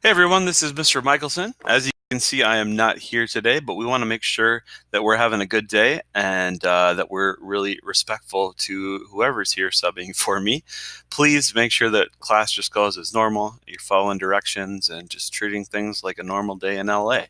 Hey everyone, this is Mr. Michelson. As you can see, I am not here today, but we want to make sure that we're having a good day and that we're really respectful to whoever's here subbing for me. Please make sure that class just goes as normal. You're following directions and just treating things like a normal day in LA.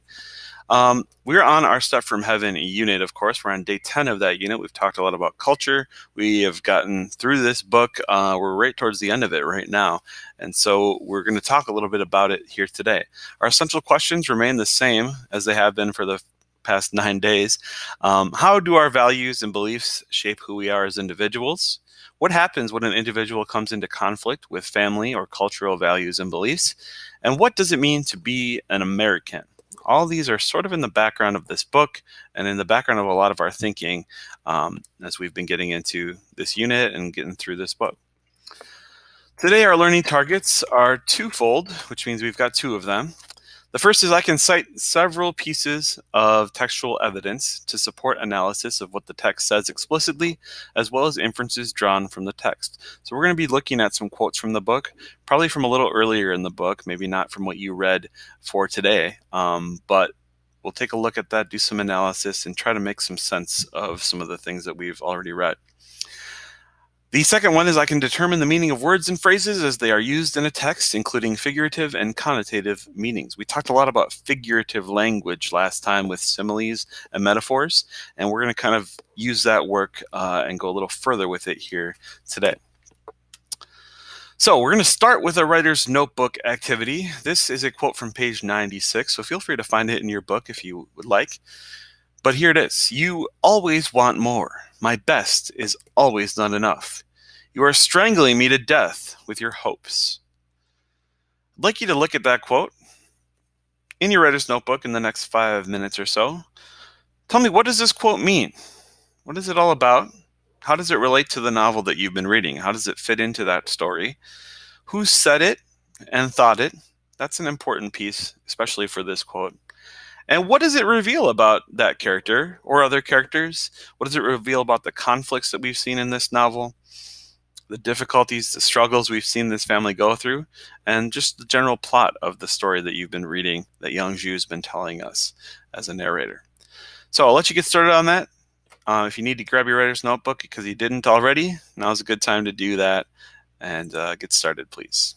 We're on our Step from Heaven unit, of course. We're on day 10 of that unit. We've talked a lot about culture. We have gotten through this book. We're right towards the end of it right now. And so we're going to talk a little bit about it here today. Our essential questions remain the same as they have been for the past 9 days. How do our values and beliefs shape who we are as individuals? What happens when an individual comes into conflict with family or cultural values and beliefs? And what does it mean to be an American? All these are sort of in the background of this book and in the background of a lot of our thinking as we've been getting into this unit and getting through this book. Today, our learning targets are twofold, which means we've got two of them. The first is I can cite several pieces of textual evidence to support analysis of what the text says explicitly, as well as inferences drawn from the text. So we're going to be looking at some quotes from the book, probably from a little earlier in the book, maybe not from what you read for today, but we'll take a look at that, do some analysis, and try to make some sense of some of the things that we've already read. The second one is I can determine the meaning of words and phrases as they are used in a text, including figurative and connotative meanings. We talked a lot about figurative language last time with similes and metaphors, and we're going to kind of use that work and go a little further with it here today. So we're going to start with a writer's notebook activity. This is a quote from page 96, so feel free to find it in your book if you would like. But here it is. You always want more. My best is always not enough. You are strangling me to death with your hopes. I'd like you to look at that quote in your writer's notebook in the next 5 minutes or so. Tell me, what does this quote mean? What is it all about? How does it relate to the novel that you've been reading? How does it fit into that story? Who said it and thought it? That's an important piece, especially for this quote. And what does it reveal about that character or other characters? What does it reveal about the conflicts that we've seen in this novel? The difficulties, the struggles we've seen this family go through, and just the general plot of the story that you've been reading, that Yang Zhu's been telling us as a narrator. So I'll let you get started on that. If you need to grab your writer's notebook because you didn't already, now's a good time to do that and get started, please.